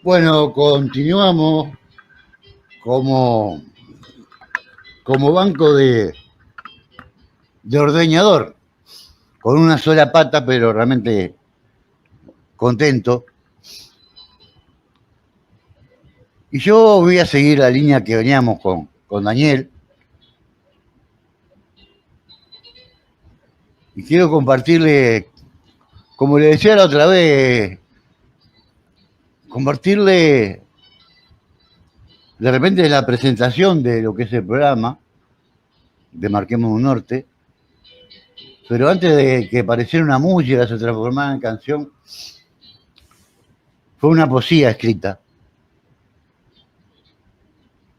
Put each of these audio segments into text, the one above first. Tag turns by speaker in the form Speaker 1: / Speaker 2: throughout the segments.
Speaker 1: Bueno, continuamos como, como banco de ordeñador, con una sola pata, pero realmente contento. Y yo voy a seguir la línea que veníamos con Daniel. Y quiero compartirle, como le decía la otra vez, compartirle de repente la presentación de lo que es el programa de Marquemos un Norte. Pero antes de que apareciera una música, se transformara en canción, fue una poesía escrita.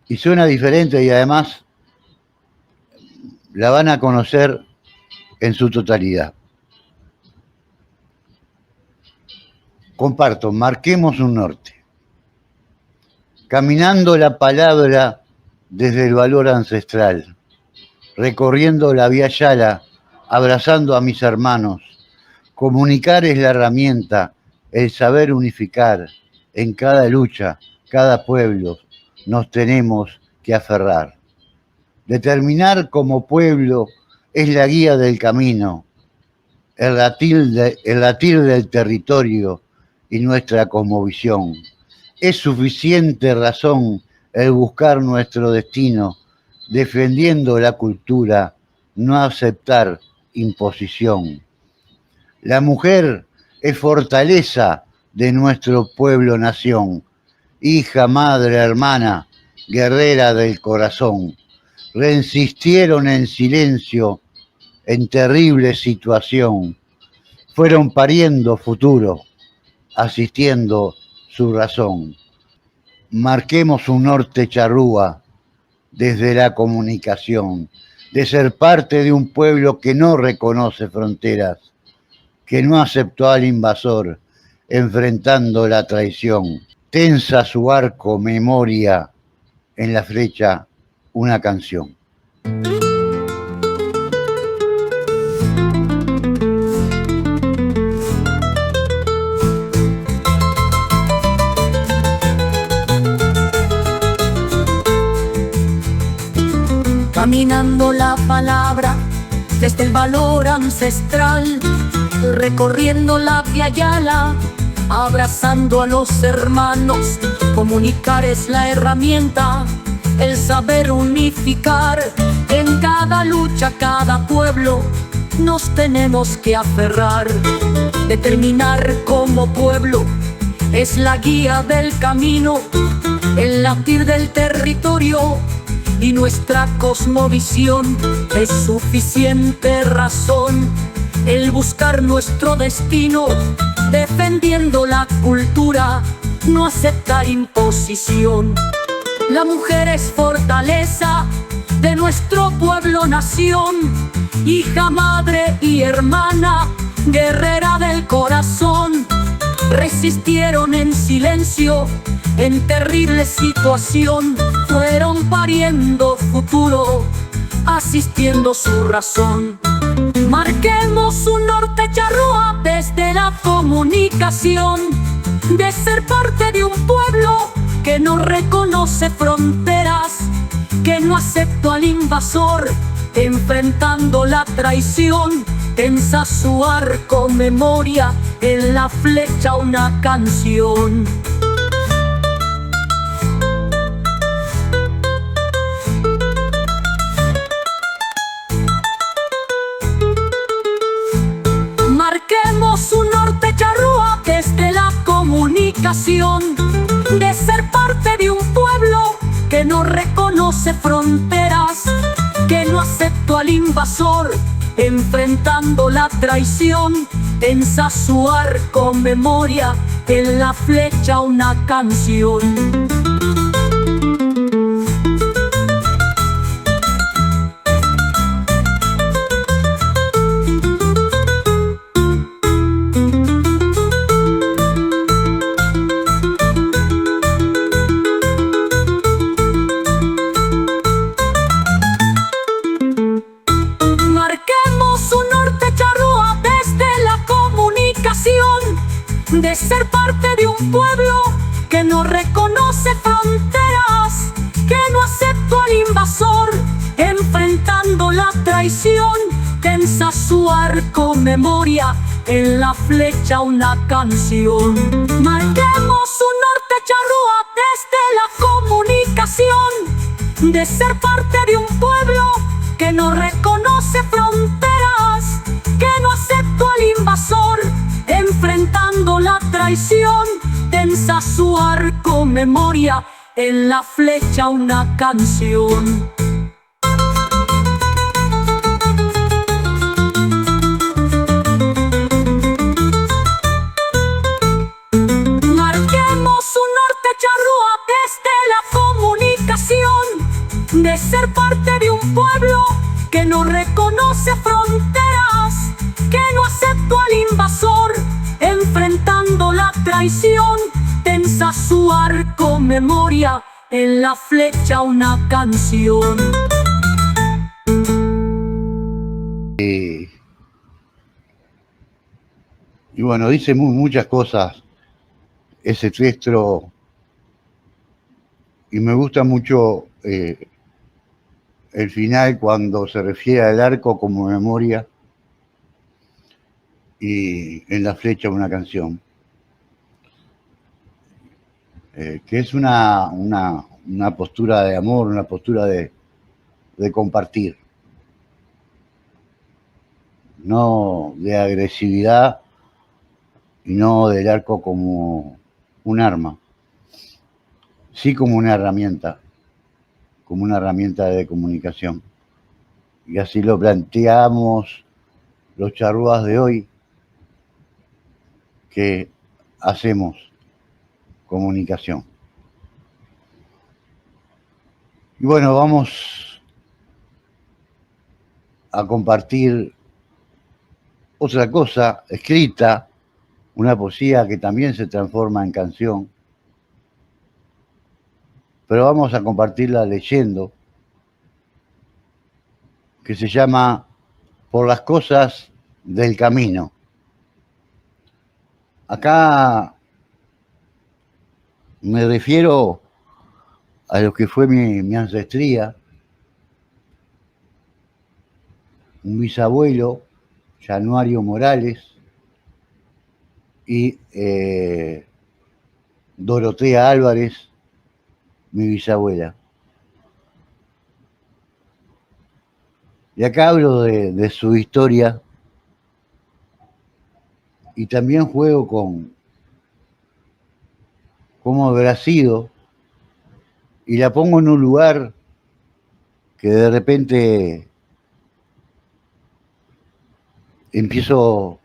Speaker 1: Y suena diferente y además la van a conocer en su totalidad. Comparto, marquemos un norte. Caminando la palabra desde el valor ancestral, recorriendo la vía Yala, abrazando a mis hermanos. Comunicar es la herramienta, el saber unificar. En cada lucha, cada pueblo, nos tenemos que aferrar. Determinar como pueblo es la guía del camino, el latir del territorio y nuestra cosmovisión. Es suficiente razón el buscar nuestro destino, defendiendo la cultura, no aceptar imposición. La mujer es fortaleza de nuestro pueblo-nación, hija, madre, hermana, guerrera del corazón. Resistieron en silencio en terrible situación. Fueron pariendo futuro, asistiendo su razón. Marquemos un norte charrúa desde la comunicación, de ser parte de un pueblo que no reconoce fronteras, que no aceptó al invasor, enfrentando la traición. Tensa su arco, memoria, en la flecha una canción.
Speaker 2: Caminando la palabra desde el valor ancestral, recorriendo la vía Yala, abrazando a los hermanos. Comunicar es la herramienta, el saber unificar. En cada lucha, cada pueblo, nos tenemos que aferrar. Determinar como pueblo es la guía del camino, el latir del territorio y nuestra cosmovisión. Es suficiente razón el buscar nuestro destino, defendiendo la cultura, no aceptar imposición. La mujer es fortaleza de nuestro pueblo-nación, hija, madre y hermana, guerrera del corazón. Resistieron en silencio en terrible situación. Fueron pariendo futuro, asistiendo su razón. Marquemos un norte charrúa desde la comunicación, de ser parte de un pueblo que no reconoce fronteras, que no aceptó al invasor, enfrentando la traición. Tensa su arco, memoria, en la flecha una canción. Marquemos un norte charrúa desde la comunicación, de ser parte de un pueblo que no reconoce fronteras, que no aceptó al invasor, enfrentando la traición. Tensa su arco, memoria, en la flecha una canción. De ser parte de un pueblo que no reconoce fronteras, que no aceptó al invasor, enfrentando la traición, tensa su arco memoria, en la flecha una canción. Marquemos un norte charrúa desde la comunicación, de ser parte de un pueblo que no reconoce fronteras, que no aceptó al invasor, enfrentando la traición, tensa su arco memoria, en la flecha una canción. Marquemos un norte charrúa desde la comunicación, de ser parte de un pueblo que no reconoce fronteras, que no aceptó al invasor, enfrentando la traición, tensa su arco memoria, en la flecha una canción.
Speaker 1: Y bueno, dice muchas cosas ese texto, y me gusta mucho el final cuando se refiere al arco como memoria y en la flecha una canción, que es una postura de amor, una postura de compartir, no de agresividad y no del arco como un arma, sí como una herramienta de comunicación. Y así lo planteamos los charrúas de hoy, que hacemos comunicación. Y bueno, vamos a compartir otra cosa escrita, una poesía que también se transforma en canción, pero vamos a compartirla leyendo, que se llama Por las cosas del camino. Acá me refiero a lo que fue mi ancestría, un bisabuelo, Januario Morales, y Dorotea Álvarez, mi bisabuela. Y acá hablo de su historia y también juego con cómo habrá sido, y la pongo en un lugar que de repente empiezo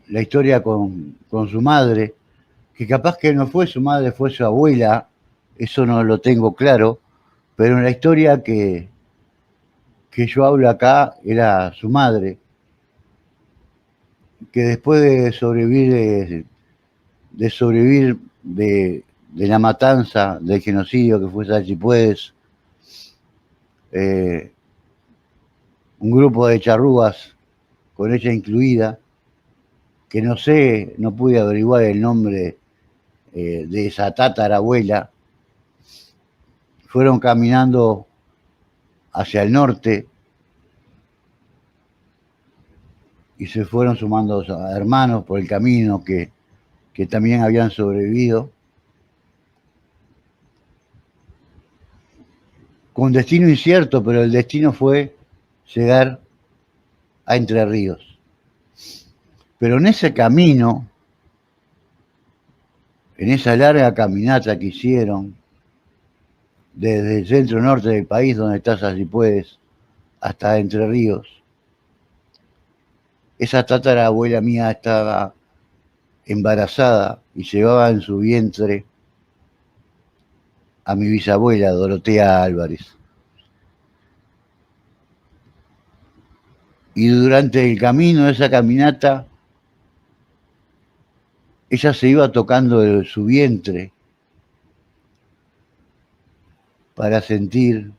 Speaker 1: la historia con su madre, que capaz que no fue su madre, fue su abuela, eso no lo tengo claro, pero en la historia que yo hablo acá era su madre, que después de sobrevivir de la matanza, del genocidio que fue Salchipuedes, un grupo de charrúas, con ella incluida, que no sé, no pude averiguar el nombre de esa tatarabuela, fueron caminando hacia el norte y se fueron sumando a hermanos por el camino que también habían sobrevivido, con destino incierto, pero el destino fue llegar a Entre Ríos. Pero en ese camino, en esa larga caminata que hicieron, desde el centro norte del país, donde estás así puedes, hasta Entre Ríos, esa tatarabuela mía estaba embarazada y llevaba en su vientre a mi bisabuela, Dorotea Álvarez. Y durante el camino de esa caminata, ella se iba tocando su vientre para sentir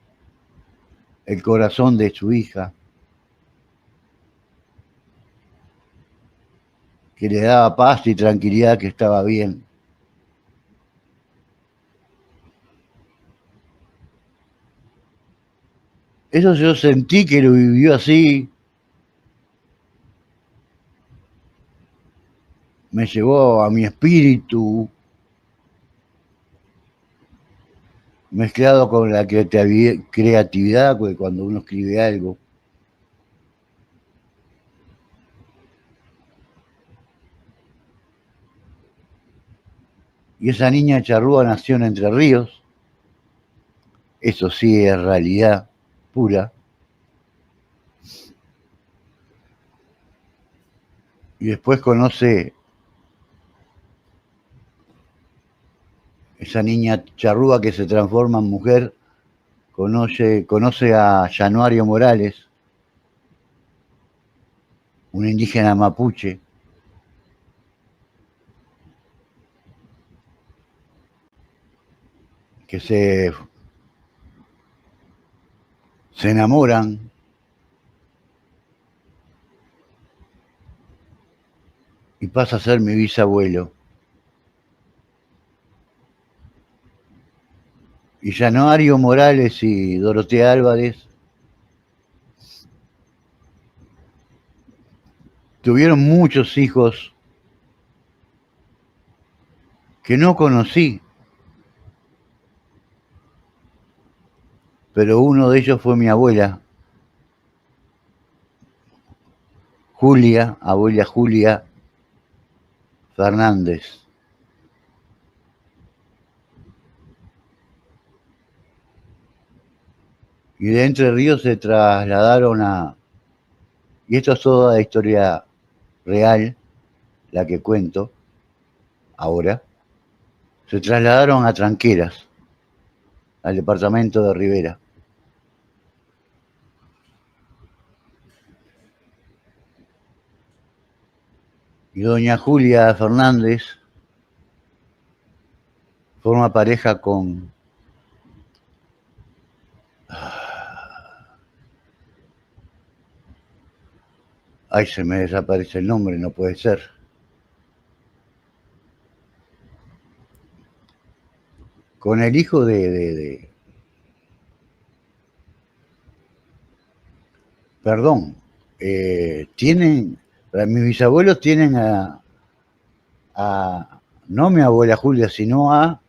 Speaker 1: el corazón de su hija, que le daba paz y tranquilidad, que estaba bien. Eso yo sentí que lo vivió así. Me llevó a mi espíritu, mezclado con la creatividad, cuando uno escribe algo. Y esa niña charrúa nació en Entre Ríos. Eso sí es realidad pura. Y después conoce esa niña charrúa que se transforma en mujer, conoce a Januario Morales, un indígena mapuche, que se enamoran y pasa a ser mi bisabuelo. Y Januario Morales y Dorotea Álvarez tuvieron muchos hijos que no conocí, pero uno de ellos fue mi abuela, abuela Julia Fernández. Y de Entre Ríos se trasladaron y esto es toda la historia real, la que cuento ahora, se trasladaron a Tranqueras, al departamento de Rivera. Y doña Julia Fernández forma pareja con... Ay, se me desaparece el nombre, no puede ser. Con el hijo Perdón, mis bisabuelos tienen no a mi abuela Julia, sino a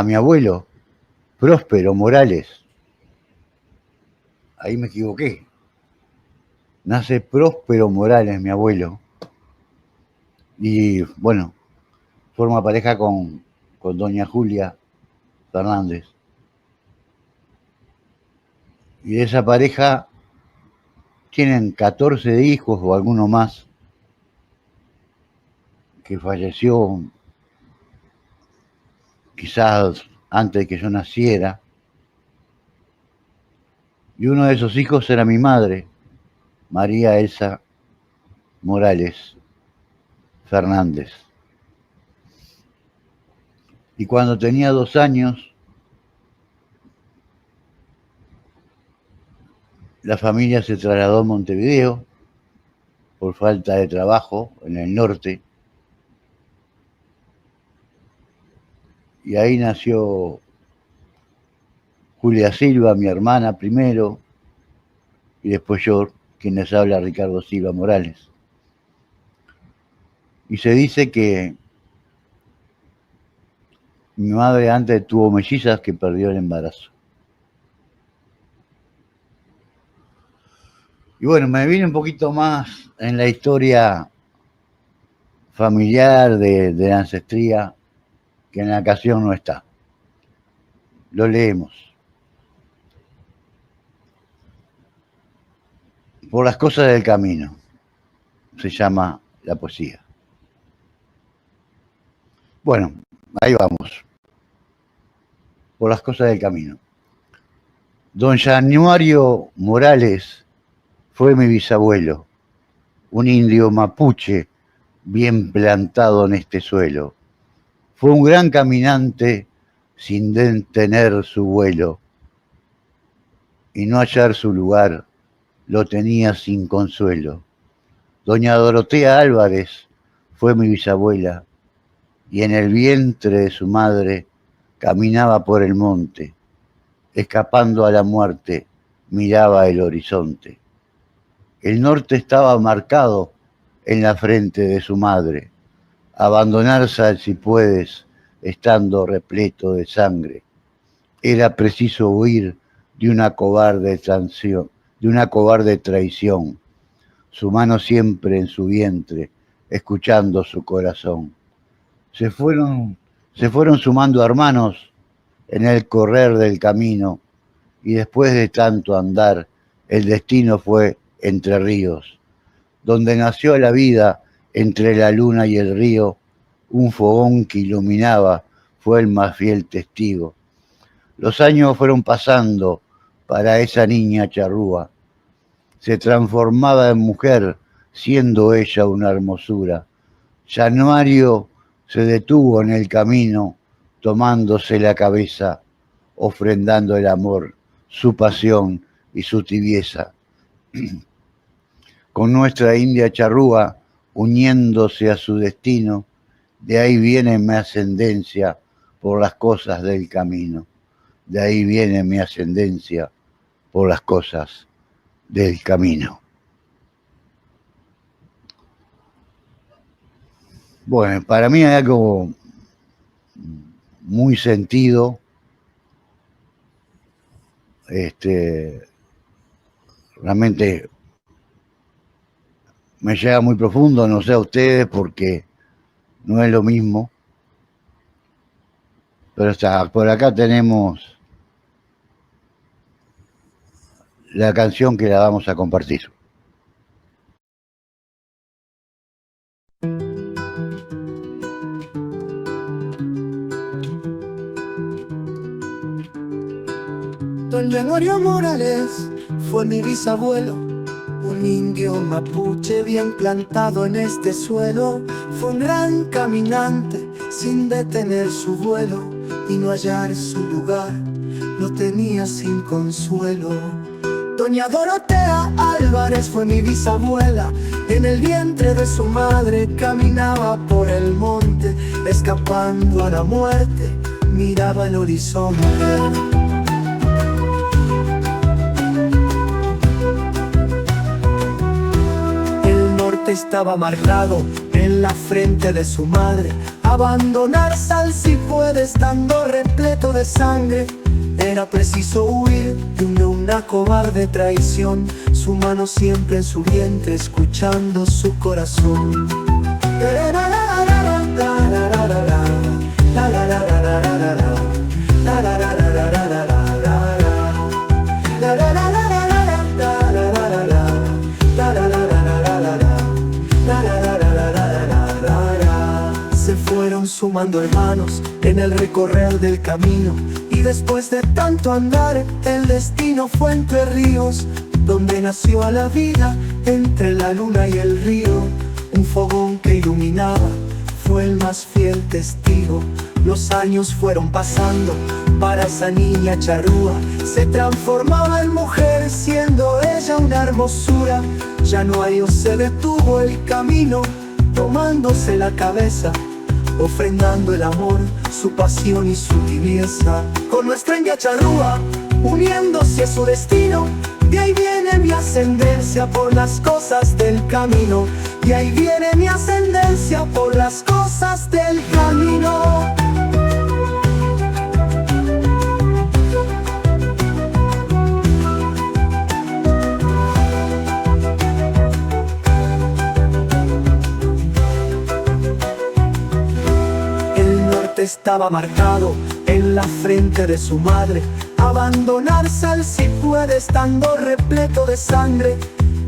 Speaker 1: mi abuelo, Próspero Morales. Ahí me equivoqué. Nace Próspero Morales, mi abuelo. Y bueno, forma pareja con doña Julia Fernández. Y de esa pareja tienen 14 hijos o alguno más que falleció quizás antes de que yo naciera. Y uno de esos hijos era mi madre, María Elsa Morales Fernández. Y cuando tenía 2 años, la familia se trasladó a Montevideo por falta de trabajo en el norte. Y ahí nació Julia Silva, mi hermana primero, y después yo, quien les habla, Ricardo Silva Morales. Y se dice que mi madre antes tuvo mellizas que perdió el embarazo. Y bueno, me vine un poquito más en la historia familiar de la ancestría, que en la ocasión no está. Lo leemos. Por las cosas del camino, se llama la poesía. Bueno, ahí vamos. Por las cosas del camino. Don Januario Morales fue mi bisabuelo, un indio mapuche bien plantado en este suelo. Fue un gran caminante sin detener su vuelo, y no hallar su lugar lo tenía sin consuelo. Doña Dorotea Álvarez fue mi bisabuela, y en el vientre de su madre caminaba por el monte. escapando a la muerte, miraba el horizonte. El norte estaba marcado en la frente de su madre. Abandonarse si puedes, estando repleto de sangre. Era preciso huir de una cobarde traición. Su mano siempre en su vientre, escuchando su corazón. Se fueron sumando hermanos en el correr del camino, y después de tanto andar, el destino fue Entre Ríos, donde nació la vida entre la luna y el río. Un fogón que iluminaba fue el más fiel testigo. Los años fueron pasando para esa niña charrúa. Se transformaba en mujer, siendo ella una hermosura. Januario se detuvo en el camino, tomándose la cabeza, ofrendando el amor, su pasión y su tibieza. Con nuestra india charrúa, uniéndose a su destino, de ahí viene mi ascendencia por las cosas del camino. De ahí viene mi ascendencia por las cosas del camino. Bueno, para mí hay algo muy sentido, realmente me llega muy profundo, no sé a ustedes porque no es lo mismo, pero por acá tenemos la canción que la vamos a compartir.
Speaker 3: Don Gregorio Morales fue mi bisabuelo, un indio mapuche bien plantado en este suelo. Fue un gran caminante sin detener su vuelo, y no hallar su lugar lo tenía sin consuelo. Doña Dorotea Álvarez fue mi bisabuela, en el vientre de su madre caminaba por el monte, escapando a la muerte, miraba el horizonte. Estaba marcado en la frente de su madre. Abandonar sal si puede, estando repleto de sangre. Era preciso huir de una cobarde traición. Su mano siempre en su vientre, escuchando su corazón. Sumando hermanos en el recorrer del camino, y después de tanto andar, el destino fue Entre Ríos, donde nació a la vida entre la luna y el río. Un fogón que iluminaba fue el más fiel testigo. Los años fueron pasando para esa niña charrúa. Se transformaba en mujer, siendo ella una hermosura. Januario se detuvo el camino, tomándose la cabeza, ofrendando el amor, su pasión y su tibieza. Con nuestra india charrúa, uniéndose a su destino, de ahí viene mi ascendencia por las cosas del camino. De ahí viene mi ascendencia por las cosas del camino. Estaba marcado en la frente de su madre. Abandonar sal si puede, estando repleto de sangre.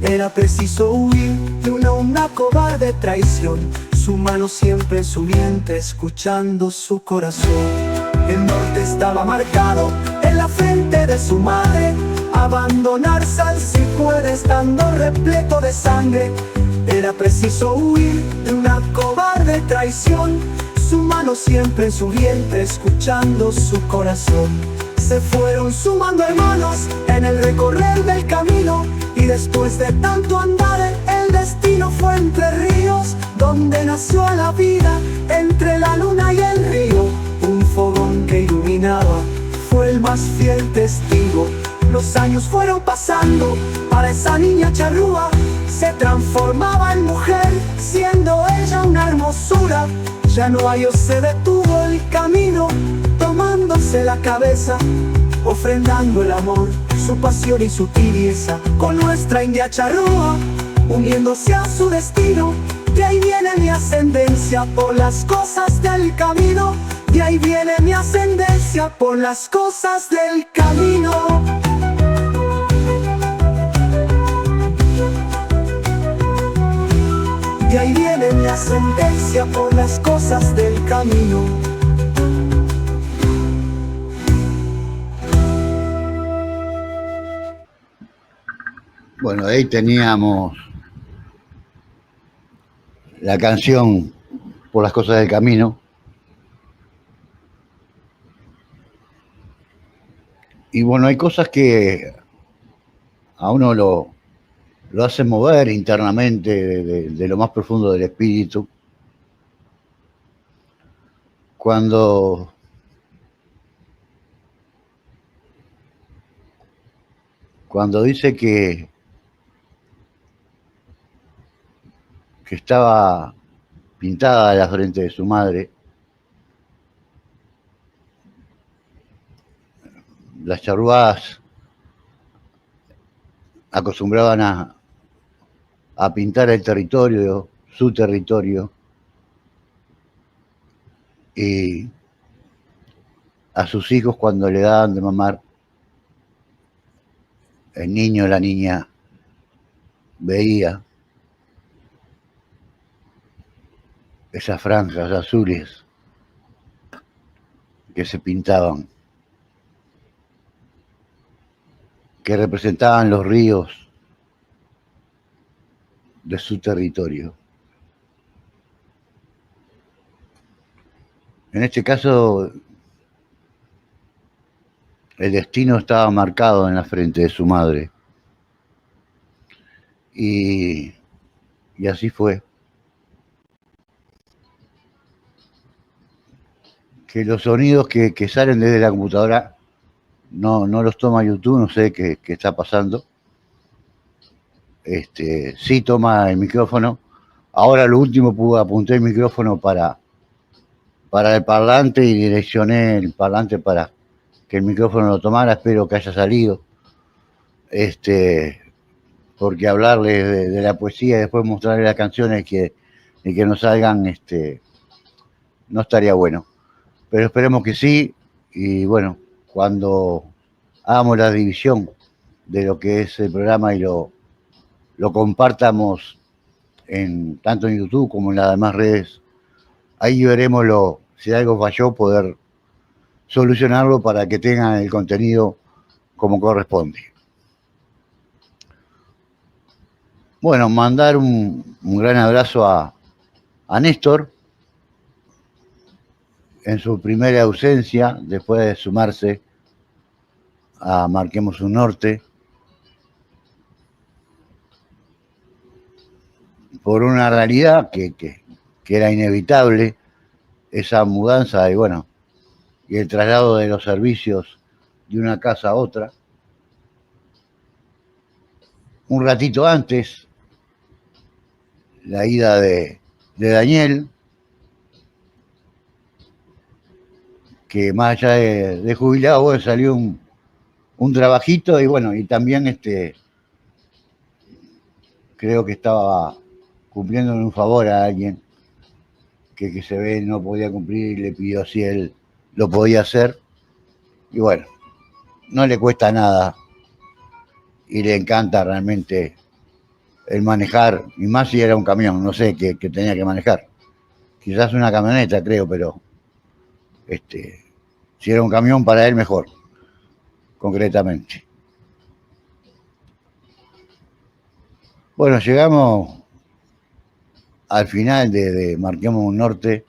Speaker 3: Era preciso huir de una cobarde traición. Su mano siempre en su vientre, escuchando su corazón. El norte estaba marcado en la frente de su madre. Abandonar sal si puede, estando repleto de sangre. Era preciso huir de una cobarde traición. Su mano siempre en su vientre, escuchando su corazón. Se fueron sumando hermanos en el recorrer del camino, y después de tanto andar, el destino fue Entre Ríos, donde nació la vida entre la luna y el río. Un fogón que iluminaba fue el más más fiel testigo. Los años fueron pasando, para esa niña charrúa se transformaba en mujer, siendo ella una hermosura. Ya no hay, se detuvo el camino, tomándose la cabeza, ofrendando el amor, su pasión y su tibieza, con nuestra india charrúa, uniéndose a su destino. De ahí viene mi ascendencia por las cosas del camino. De ahí viene mi ascendencia por las cosas del camino. De ahí viene mi ascendencia por las cosas del camino.
Speaker 1: Bueno, ahí teníamos la canción Por las cosas del camino. Y bueno, hay cosas que a uno lo hacen mover internamente de lo más profundo del espíritu. Cuando dice que estaba pintada la frente de su madre, las charrúas acostumbraban a pintar el territorio, su territorio, y a sus hijos cuando le daban de mamar, el niño o la niña veía esas franjas azules que se pintaban, que representaban los ríos de su territorio. En este caso, el destino estaba marcado en la frente de su madre. Y así fue. Que los sonidos que salen desde la computadora no los toma YouTube, no sé qué está pasando. Sí toma el micrófono. Ahora lo último apunté el micrófono para el parlante y direccioné el parlante para que el micrófono lo tomara. Espero que haya salido. Porque hablarles de la poesía y después mostrarles las canciones y que no salgan, no estaría bueno. Pero esperemos que sí. Y bueno, cuando hagamos la división de lo que es el programa y lo compartamos tanto en YouTube como en las demás redes, ahí veremos si algo falló, poder solucionarlo para que tengan el contenido como corresponde. Bueno, mandar un gran abrazo a Néstor en su primera ausencia, después de sumarse a Marquemos un Norte, por una realidad que era inevitable, esa mudanza y el traslado de los servicios de una casa a otra. Un ratito antes, la ida de Daniel, que más allá de jubilado, salió un trabajito y también creo que estaba cumpliéndole un favor a alguien que se ve no podía cumplir y le pidió si él lo podía hacer. Y bueno, no le cuesta nada y le encanta realmente el manejar, y más si era un camión, no sé qué tenía que manejar. Quizás una camioneta, creo, pero si era un camión para él mejor, concretamente. Bueno, llegamos al final de Marquemos un Norte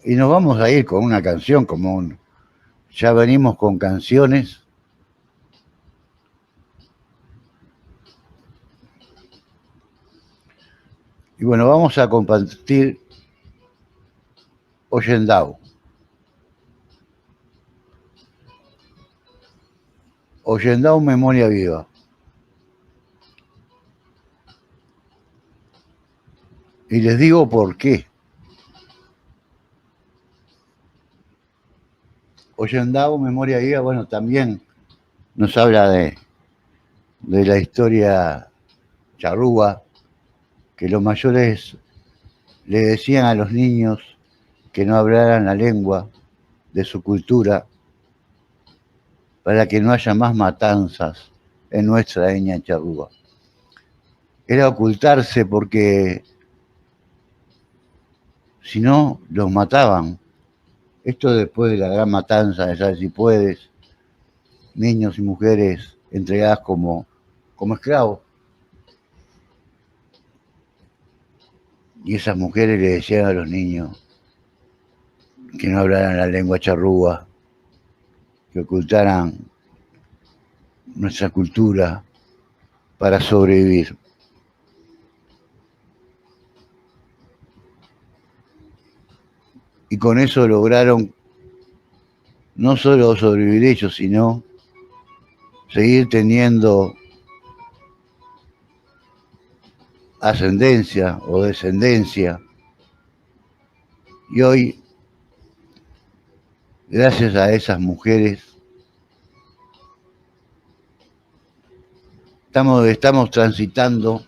Speaker 1: y nos vamos a ir con una canción ya venimos con canciones. Y bueno, vamos a compartir Oyendao. Ollendao Memoria Viva. Y les digo por qué. Ollendao Memoria Viva, bueno, también nos habla de la historia charrúa, que los mayores le decían a los niños que no hablaran la lengua de su cultura para que no haya más matanzas en nuestra etnia charrúa. Era ocultarse porque si no, los mataban. Esto después de la gran matanza de Sal Si Puedes, niños y mujeres entregadas como esclavos. Y esas mujeres le decían a los niños que no hablaran la lengua charrúa, que ocultaran nuestra cultura para sobrevivir. Y con eso lograron no solo sobrevivir ellos, sino seguir teniendo ascendencia o descendencia. Y hoy, gracias a esas mujeres, estamos transitando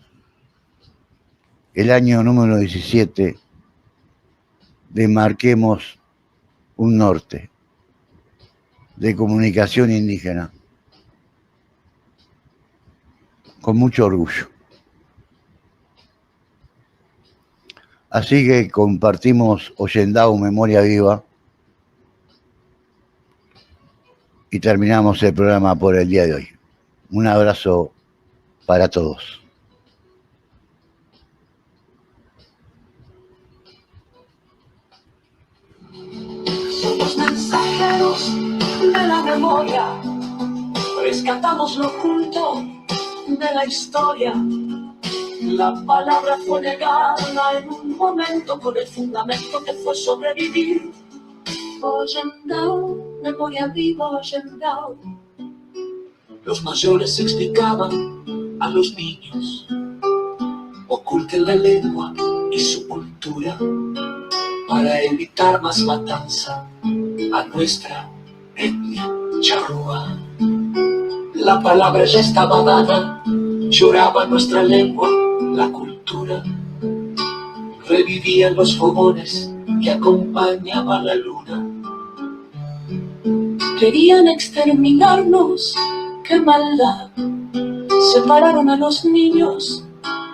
Speaker 1: el año número 17 de Marquemos un Norte de comunicación indígena, con mucho orgullo. Así que compartimos Ollendao Memoria Viva y terminamos el programa por el día de hoy. Un abrazo para todos.
Speaker 2: Somos mensajeros de la memoria, rescatamos lo oculto de la historia. La palabra fue negada en un momento con el fundamento que fue sobrevivir. Ollendao, memoria viva, Ollendao. Los mayores explicaban a los niños: oculten la lengua y su cultura para evitar más matanza a nuestra etnia charrúa. La palabra ya estaba dada, lloraba nuestra lengua, la cultura. Revivían los fogones que acompañaban la luna. Querían exterminarnos, qué maldad. Separaron a los niños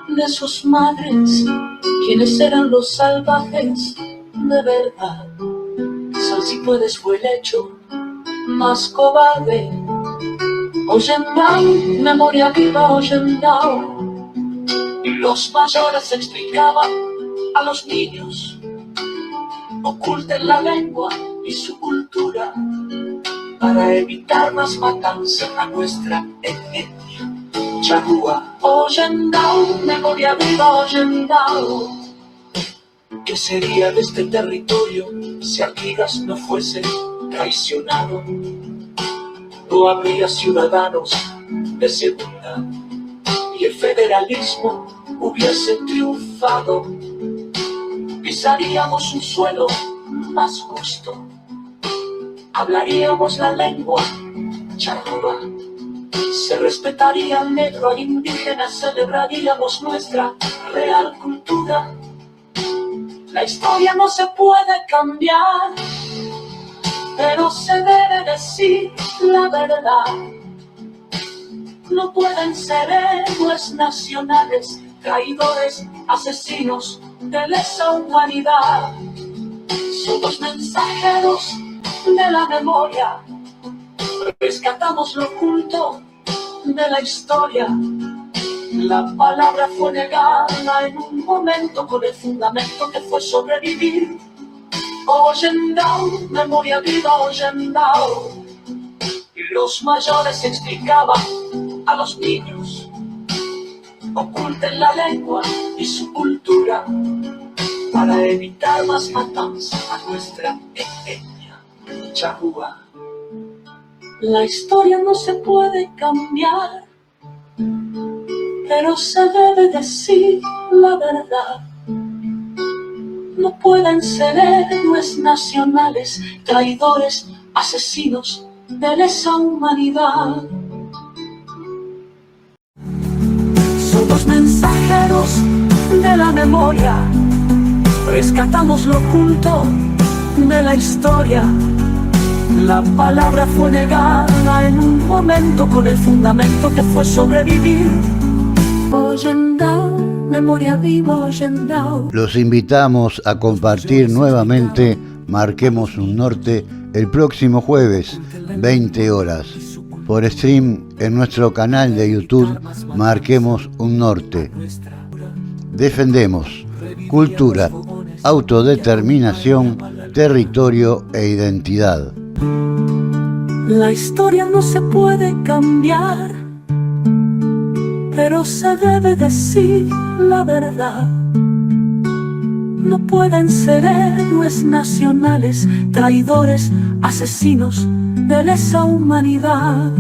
Speaker 2: de sus madres, quienes eran los salvajes de verdad. Sal Si Puedes fue el hecho más cobarde. Ollendao, memoria viva, Ollendao. Los mayores explicaban a los niños: oculten la lengua y su cultura para evitar más matanza a nuestra etnia charrúa. Ollendao, memoria viva, Ollendao. ¿Qué sería de este territorio si Artigas no fuese traicionado? No habría ciudadanos de segunda y el federalismo hubiese triunfado. Pisaríamos un suelo más justo, hablaríamos la lengua charrúa, se respetaría al negro, al indígena, celebraríamos nuestra real cultura. La historia no se puede cambiar, pero se debe decir la verdad. No pueden ser héroes nacionales, traidores, asesinos de lesa humanidad. Somos mensajeros de la memoria, rescatamos lo oculto de la historia. La palabra fue negada en un momento con el fundamento que fue sobrevivir. Ollendao, memoria viva, Ollendao. Los mayores explicaban a los niños: oculten la lengua y su cultura para evitar más matanza a nuestra etnia charrúa. La historia no se puede cambiar, pero se debe decir la verdad. No pueden ser héroes nacionales, traidores, asesinos de lesa humanidad. Somos mensajeros de la memoria, rescatamos lo oculto de la historia. La palabra fue negada en un momento con el fundamento que fue sobrevivir. Oyendao, memoria viva, Oyendao.
Speaker 1: Los invitamos a compartir nuevamente Marquemos un Norte el próximo jueves, 20 horas, por stream en nuestro canal de YouTube Marquemos un Norte. Defendemos cultura, autodeterminación, territorio e identidad.
Speaker 2: La historia no se puede cambiar, pero se debe decir la verdad. No pueden ser héroes nacionales, traidores, asesinos de lesa humanidad.